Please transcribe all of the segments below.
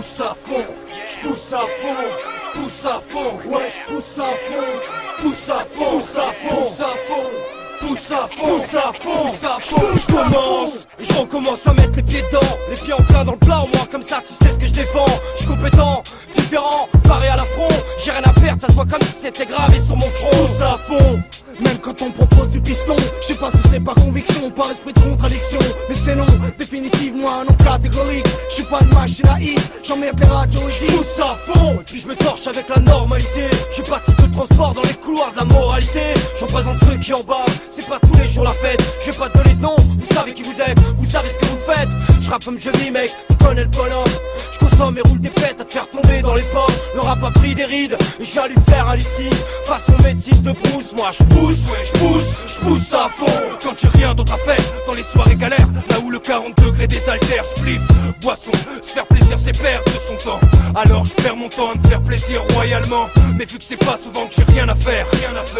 pousse à fond, j'pousse à fond, pousse à fond, ouais j'pousse à fond, pousse à fond, pousse à fond, pousse à fond. Pousse à fond, pousse à fond, pousse à fond. J'commence, je recommence à mettre les pieds dedans, les pieds en plein dans le plat, au moins comme ça tu sais ce que je défends. J'suis compétent, différent, paré à la front. J'ai rien à perdre, ça se voit comme si c'était gravé sur mon front. Pousse à fond, même quand on propose du piston. Je sais pas si c'est par conviction, par esprit de contradiction, mais c'est non, définitivement non catégorique. Je suis pas une machine à hit, j'emmerde les radios ici. Pousse à fond, et puis je me torche avec la normalité. J'ai pas de titre de transport dans les couloirs de la moralité. Je représente ceux qui en bas. C'est pas tous les jours la fête, je vais pas te donner de nom. Vous savez qui vous êtes, vous savez ce que vous faites. Je rappe comme je vis mec, tu connais le bonhomme. Je consomme et roule des pètes à te faire tomber dans les pommes. Le rap a pris des rides, et j'ai lui faire un lifting. Façon médecine de brousse, moi je pousse, ouais je pousse à fond. Quand j'ai rien d'autre à faire, dans les soirées galères, là où le 40 degrés désaltère, spliff, boisson, se faire plaisir c'est perdre de son temps. Alors je perds mon temps à me faire plaisir royalement. Mais vu que c'est pas souvent que j'ai rien à faire,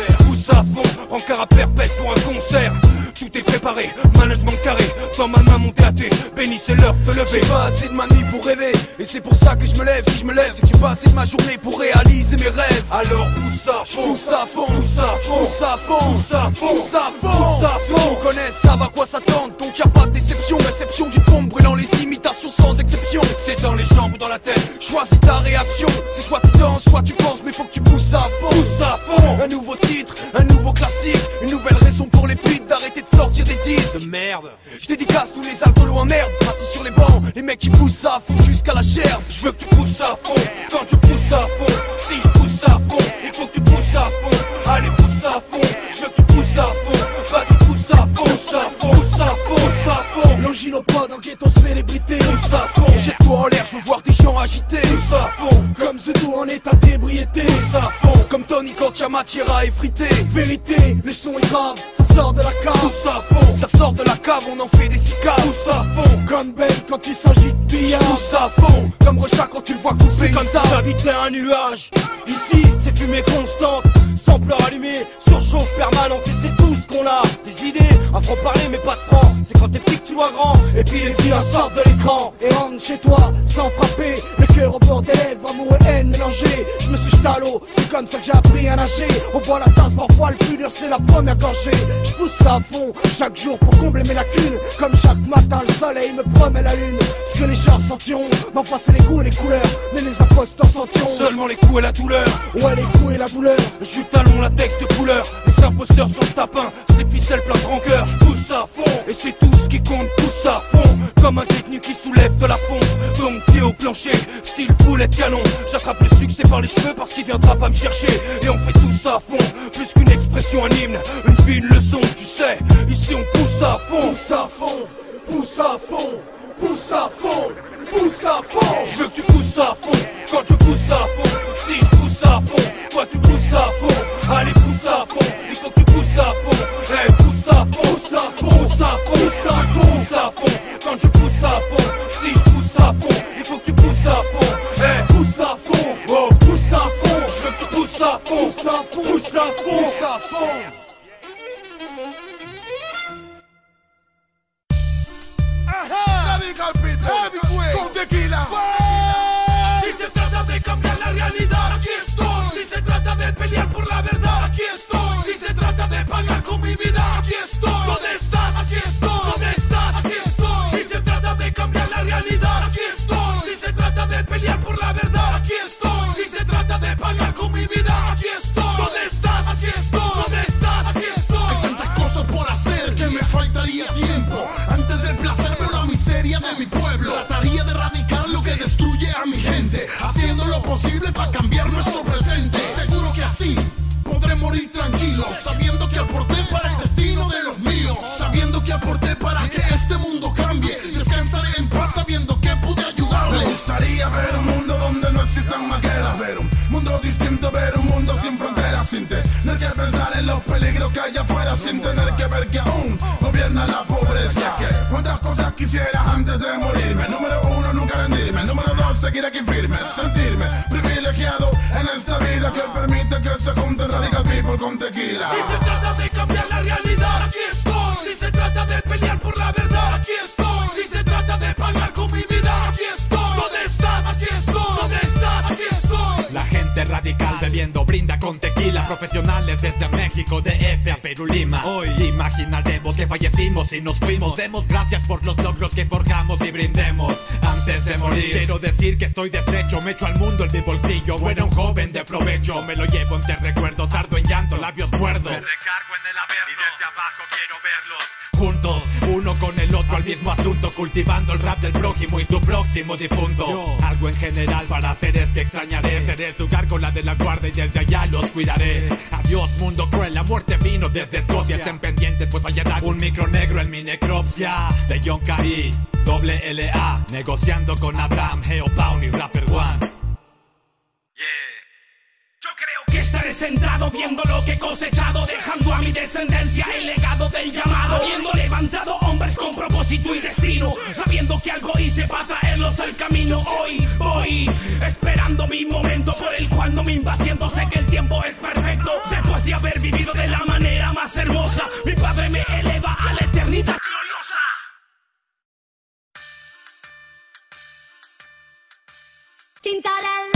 je pousse à fond, rencard à perpète pour un concert. Tout est préparé, management carré, dans ma main mon DAT, béni c'est l'heure de lever. J'ai pas assez de ma nuit pour rêver, et c'est pour ça que je me lève. Si je me lève, c'est que j'ai pas assez de ma journée pour réaliser mes rêves. Alors pousse à fond, pousse à fond, pousse à fond, pousse à fond, pousse à fond, pousse à fond. pousse à Ceux fond. qui me connaissent savent à quoi s'attendre, donc y'a pas de déception. Réception du pompe brûlant les imitations sans exception. C'est dans les jambes ou dans la tête, Choisis ta réaction, c'est soit tu danses, soit tu penses, mais faut que tu pousses à fond. pousse à fond. Un nouveau titre, un nouveau classique, une nouvelle raison pour les putes d'arrêter de sortir des disques. De merde. Je dédicace tous les alcoolos en herbe, assis sur les bancs, les mecs qui poussent à fond jusqu'à la gerbe. Je veux que tu pousses à fond, quand je pousse à fond. Si je pousse à fond, il faut que tu pousses à fond. Allez pousse à fond, je veux que tu pousses à fond. Vas-y pousse à fond, pousse à fond, pousse à fond, pousse à fond. L'angilopode en ghetto célébrité, Pousse à fond, jette-toi en l'air, je veux voir des gens agités. pousse à fond, Comme Zedo en état d'ébriété, pousse à fond, comme Tony quand y'a matière à effriter. Vérité, le son est grave, ça sort de la cave. pousse à fond, Ça sort de la cave, on en fait des cicaves. pousse à fond, Comme Ben quand il s'agit de billard. pousse à fond. Comme Rocha quand tu le vois couper Comme ça, j'habitais un nuage. Ici, c'est fumée constante, sampleur allumé, surchauffe permanente. Et c'est tout ce qu'on a. Des idées, un franc-parler, mais pas de franc. C'est quand t'es petit que tu vois grand, et puis les vilains sortent de l'écran. Et rentre chez toi sans frapper, le cœur au bord des lèvres, amour et haine mélangés. Je me suis jeté à l'eau, c'est comme ça que j'ai appris à nager. On boit la tasse, parfois le plus dur c'est la première gorgée. Je pousse ça à fond, chaque jour pour combler mes lacunes. Comme chaque matin le soleil me promet la lune. Ce que les gens sentiront, m'en c'est les goûts et les couleurs. Mais les imposteurs sentiront Seulement les coups et la douleur. ouais les coups et la douleur. Jus talon, latex de couleur. Les imposteurs sur le tapin, c'est les ficelles plein de rancœur. Je pousse à fond, et c'est tout ce qui compte, pousse à fond. Comme un détenu qui soulève de la fonte. Donc pied au plancher, style boulet de canon. J'attrape le succès par les cheveux parce qu'il viendra pas me chercher. Et on fait tout ça à fond, plus qu'une expression, un hymne, une vie, une leçon, tu sais. Ici on pousse à fond, Pousse à fond, pousse à fond, pousse à fond, pousse à fond. je veux que tu pousses à fond, quand je pousse à fond. Si je pousse à fond, toi tu pousses à fond. Allez pousse à fond, il faut que tu pousses à fond. Hey, pousse à fond, pousse à fond, pousse à fond, pousse à fond, pousse à fond. Quand je pousse à fond, si je pousse à fond, il faut que tu pousses à fond. Hey, Pousse à fond, oh, pousse à fond, je veux que tu pousses à fond, pousse à fond, pousse à fond. pousse à fond. Con tequila. Si se trata de cambiar la realidad, aquí estoy. Si se trata de pelear por la verdad, aquí estoy. Si se trata de pagar con mi vida, aquí estoy. ¿Dónde estás? Aquí estoy. ¿Dónde estás? Aquí estoy. Si se trata de cambiar la realidad, aquí estoy. Si se trata de pelear por la verdad, aquí estoy. Si se trata de pagar con mi vida, aquí estoy. ¿Dónde estás? Aquí estoy. ¿Dónde estás? Aquí estoy. Hay tantas cosas por hacer que me faltaría tiempo. Antes de placer veo la miseria de mi pueblo. Trataría de erradicar lo que destruye a mi gente, haciendo lo posible para cambiar nuestro presente. Seguro que así podré morir tranquilo, sabiendo que aporté para el destino de los míos, sabiendo que aporté para que este mundo cambie. Descansaré en paz sabiendo que pude ayudarlo. Me gustaría ver un mundo donde no existan maqueras, ver un mundo distinto, ver un mundo sin fronteras, sin tener que pensar en los peligros que hay afuera, sin tener que ver que aún gobierna la pobreza. Que cuántas cosas quisieras antes de morirme. Número uno, nunca rendirme. Número dos, seguir aquí firme, sentirme privilegiado en esta vida que permite que se junten radical people con tequila. Si se trata de cambiar la realidad, aquí estoy. Si se trata de pelear por la verdad, aquí estoy. Si se trata de pagar con mi vida, aquí estoy. ¿Dónde estás? Aquí estoy. profesionales desde México, DF a Perú, Lima. Hoy imaginaremos que fallecimos y nos fuimos. Demos gracias por los logros que forjamos y brindemos antes de morir. Quiero decir que estoy deshecho, me echo al mundo en mi bolsillo. Era un joven de provecho, me lo llevo entre recuerdos. Ardo en llanto, labios muerdos. Me recargo en el averno y desde abajo quiero verlos juntos, uno con el otro al mismo asunto, cultivando el rap del prójimo y su próximo difunto. Algo en general para hacer es que extrañaré. Seré su gárgola de la guardia y desde allá los cuidaré. Adiós mundo cruel, la muerte vino desde Escocia. Estén pendientes pues hallará un micro negro en mi necropsia. De John K.I. LLA, negociando con Abraham, Geo Pound y Rapper One. Yo creo que estaré sentado viendo lo que he cosechado, dejando a mi descendencia el legado del llamado. Habiendo levantado hombres con propósito y destino, sabiendo que algo hice para traerlos al camino. Hoy voy esperando mi momento, por el cual no me impaciento. Sé que el tiempo es perfecto. Después de haber vivido de la manera más hermosa, mi padre me eleva a la eternidad gloriosa. Tintarella.